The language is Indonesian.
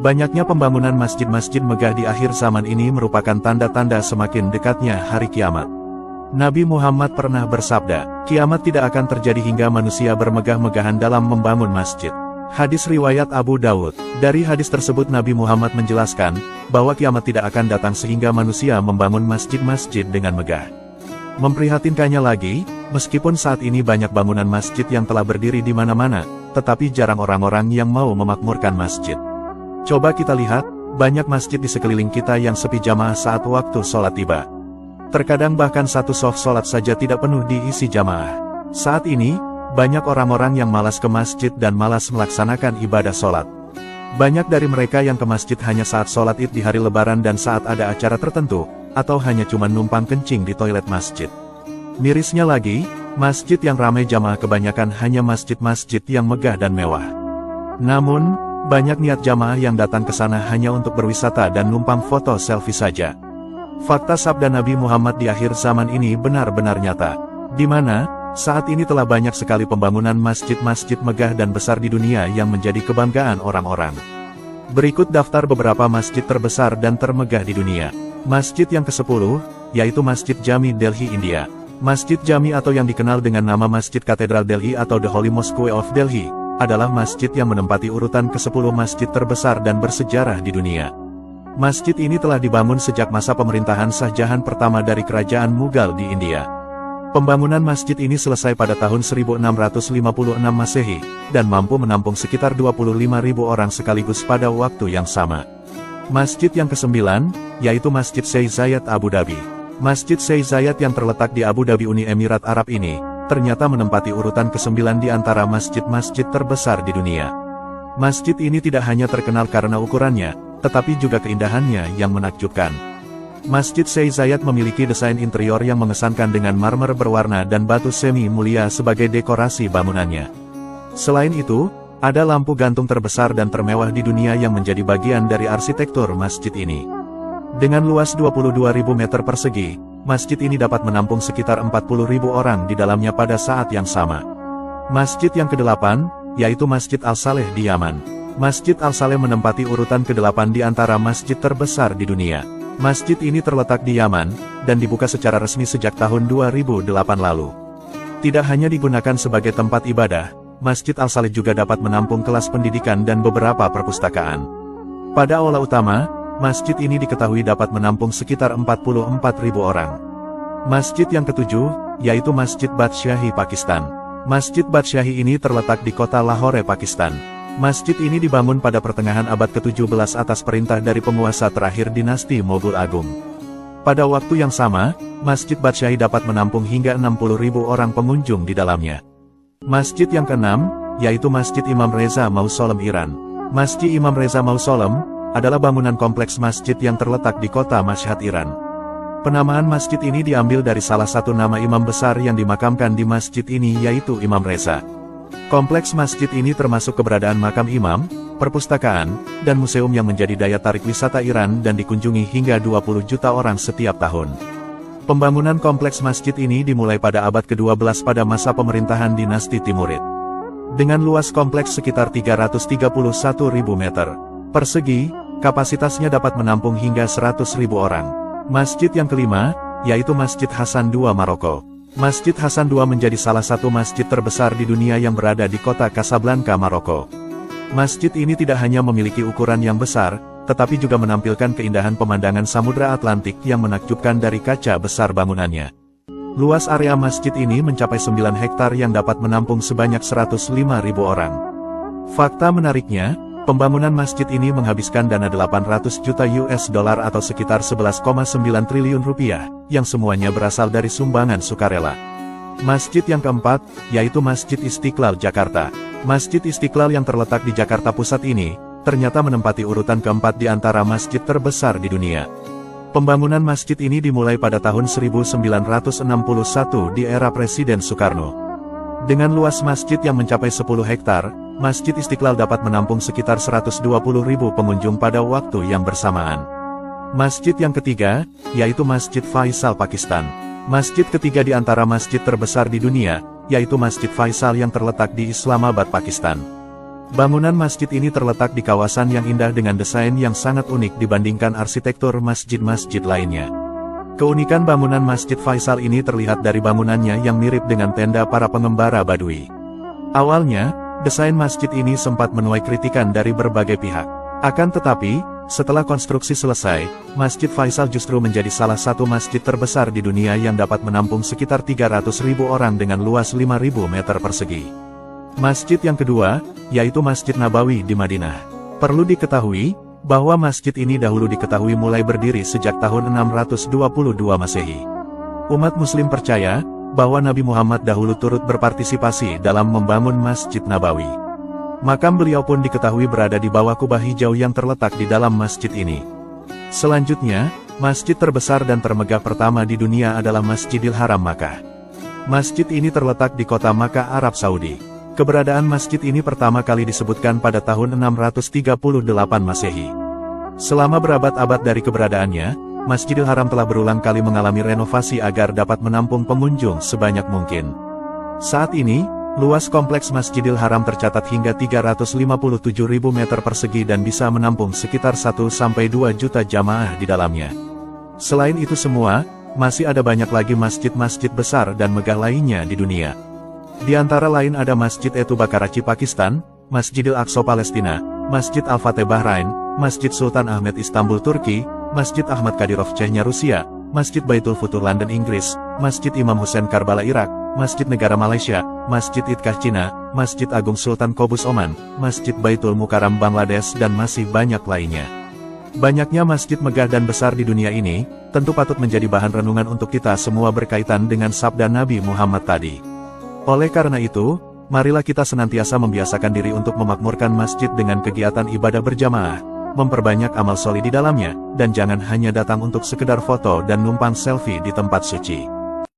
Banyaknya pembangunan masjid-masjid megah di akhir zaman ini merupakan tanda-tanda semakin dekatnya hari kiamat. Nabi Muhammad pernah bersabda, kiamat tidak akan terjadi hingga manusia bermegah-megahan dalam membangun masjid. Hadis riwayat Abu Dawud. Dari hadis tersebut Nabi Muhammad menjelaskan, bahwa kiamat tidak akan datang sehingga manusia membangun masjid-masjid dengan megah. Memprihatinkannya lagi, meskipun saat ini banyak bangunan masjid yang telah berdiri di mana-mana, tetapi jarang orang-orang yang mau memakmurkan masjid. Coba kita lihat, banyak masjid di sekeliling kita yang sepi jamaah saat waktu sholat tiba. Terkadang bahkan satu shaf sholat saja tidak penuh diisi jamaah. Saat ini, banyak orang-orang yang malas ke masjid dan malas melaksanakan ibadah sholat. Banyak dari mereka yang ke masjid hanya saat sholat id di hari lebaran dan saat ada acara tertentu, atau hanya cuma numpang kencing di toilet masjid. Mirisnya lagi, masjid yang ramai jamaah kebanyakan hanya masjid-masjid yang megah dan mewah. Namun, banyak niat jamaah yang datang ke sana hanya untuk berwisata dan numpang foto selfie saja. Fakta sabda Nabi Muhammad di akhir zaman ini benar-benar nyata, di mana saat ini telah banyak sekali pembangunan masjid-masjid megah dan besar di dunia yang menjadi kebanggaan orang-orang. Berikut daftar beberapa masjid terbesar dan termegah di dunia. Masjid yang ke-10, yaitu Masjid Jami Delhi, India. Masjid Jami atau yang dikenal dengan nama Masjid Katedral Delhi atau The Holy Mosque of Delhi, adalah masjid yang menempati urutan ke-10 masjid terbesar dan bersejarah di dunia. Masjid ini telah dibangun sejak masa pemerintahan Shah Jahan pertama dari Kerajaan Mughal di India. Pembangunan masjid ini selesai pada tahun 1656 Masehi, dan mampu menampung sekitar 25.000 orang sekaligus pada waktu yang sama. Masjid yang ke-9, yaitu Masjid Sheikh Zayed Abu Dhabi. Masjid Sheikh Zayed yang terletak di Abu Dhabi, Uni Emirat Arab ini, ternyata menempati urutan ke-9 di antara masjid-masjid terbesar di dunia. Masjid ini tidak hanya terkenal karena ukurannya, tetapi juga keindahannya yang menakjubkan. Masjid Sheikh Zayed memiliki desain interior yang mengesankan dengan marmer berwarna dan batu semi mulia sebagai dekorasi bangunannya. Selain itu, ada lampu gantung terbesar dan termewah di dunia yang menjadi bagian dari arsitektur masjid ini. Dengan luas 22.000 meter persegi, masjid ini dapat menampung sekitar 40.000 orang di dalamnya pada saat yang sama. Masjid yang ke-8, yaitu Masjid Al-Saleh di Yaman. Masjid Al-Saleh menempati urutan ke-8 di antara masjid terbesar di dunia. Masjid ini terletak di Yaman, dan dibuka secara resmi sejak tahun 2008 lalu. Tidak hanya digunakan sebagai tempat ibadah, Masjid Al-Saleh juga dapat menampung kelas pendidikan dan beberapa perpustakaan. Pada aula utama, masjid ini diketahui dapat menampung sekitar 44.000 orang. Masjid yang ke-7, yaitu Masjid Badshahi, Pakistan. Masjid Badshahi ini terletak di kota Lahore, Pakistan. Masjid ini dibangun pada pertengahan abad ke-17 atas perintah dari penguasa terakhir dinasti Moghul Agung. Pada waktu yang sama, Masjid Badshahi dapat menampung hingga 60.000 orang pengunjung di dalamnya. Masjid yang ke-6, yaitu Masjid Imam Reza Mausolem, Iran. Masjid Imam Reza Mausolem adalah bangunan kompleks masjid yang terletak di kota Mashhad, Iran. Penamaan masjid ini diambil dari salah satu nama imam besar yang dimakamkan di masjid ini, yaitu Imam Reza. Kompleks masjid ini termasuk keberadaan makam imam, perpustakaan, dan museum yang menjadi daya tarik wisata Iran dan dikunjungi hingga 20 juta orang setiap tahun. Pembangunan kompleks masjid ini dimulai pada abad ke-12 pada masa pemerintahan dinasti Timurid. Dengan luas kompleks sekitar 331.000 meter persegi, kapasitasnya dapat menampung hingga 100.000 orang. Masjid yang kelima, yaitu Masjid Hasan II, Maroko. Masjid Hasan II menjadi salah satu masjid terbesar di dunia yang berada di kota Casablanca, Maroko. Masjid ini tidak hanya memiliki ukuran yang besar, tetapi juga menampilkan keindahan pemandangan Samudra Atlantik yang menakjubkan dari kaca besar bangunannya. Luas area masjid ini mencapai 9 hektar yang dapat menampung sebanyak 105.000 orang. Fakta menariknya, pembangunan masjid ini menghabiskan dana 800 juta US dollar atau sekitar 11,9 triliun rupiah, yang semuanya berasal dari sumbangan sukarela. Masjid yang keempat, yaitu Masjid Istiqlal, Jakarta. Masjid Istiqlal yang terletak di Jakarta Pusat ini, ternyata menempati urutan keempat di antara masjid terbesar di dunia. Pembangunan masjid ini dimulai pada tahun 1961 di era Presiden Soekarno. Dengan luas masjid yang mencapai 10 hektar, Masjid Istiqlal dapat menampung sekitar 120.000 pengunjung pada waktu yang bersamaan. Masjid yang ketiga, yaitu Masjid Faisal, Pakistan. Masjid ketiga di antara masjid terbesar di dunia, yaitu Masjid Faisal yang terletak di Islamabad, Pakistan. Bangunan masjid ini terletak di kawasan yang indah dengan desain yang sangat unik dibandingkan arsitektur masjid-masjid lainnya. Keunikan bangunan Masjid Faisal ini terlihat dari bangunannya yang mirip dengan tenda para pengembara Badui. Awalnya, desain masjid ini sempat menuai kritikan dari berbagai pihak. Akan tetapi, setelah konstruksi selesai, Masjid Faisal justru menjadi salah satu masjid terbesar di dunia yang dapat menampung sekitar 300.000 orang dengan luas 5.000 meter persegi. Masjid yang kedua, yaitu Masjid Nabawi di Madinah. Perlu diketahui, bahwa masjid ini dahulu diketahui mulai berdiri sejak tahun 622 Masehi. Umat Muslim percaya, bahwa Nabi Muhammad dahulu turut berpartisipasi dalam membangun Masjid Nabawi. Makam beliau pun diketahui berada di bawah kubah hijau yang terletak di dalam masjid ini. Selanjutnya, masjid terbesar dan termegah pertama di dunia adalah Masjidil Haram Makkah. Masjid ini terletak di kota Makkah, Arab Saudi. Keberadaan masjid ini pertama kali disebutkan pada tahun 638 Masehi. Selama berabad-abad dari keberadaannya, Masjidil Haram telah berulang kali mengalami renovasi agar dapat menampung pengunjung sebanyak mungkin. Saat ini, luas kompleks Masjidil Haram tercatat hingga 357.000 meter persegi dan bisa menampung sekitar 1-2 juta jamaah di dalamnya. Selain itu semua, masih ada banyak lagi masjid-masjid besar dan megah lainnya di dunia. Di antara lain ada Masjid Etuba Karachi Pakistan, Masjidil Aqsa Palestina, Masjid Al-Fateh Bahrain, Masjid Sultan Ahmed Istanbul Turki, Masjid Ahmad Kadyrov Chechnya Rusia, Masjid Baitul Futuh London Inggris, Masjid Imam Hussein Karbala Irak, Masjid Negara Malaysia, Masjid Itkah Cina, Masjid Agung Sultan Qobus Oman, Masjid Baitul Mukarram Bangladesh dan masih banyak lainnya. Banyaknya masjid megah dan besar di dunia ini, tentu patut menjadi bahan renungan untuk kita semua berkaitan dengan sabda Nabi Muhammad tadi. Oleh karena itu, marilah kita senantiasa membiasakan diri untuk memakmurkan masjid dengan kegiatan ibadah berjamaah, memperbanyak amal soleh di dalamnya, dan jangan hanya datang untuk sekedar foto dan numpang selfie di tempat suci.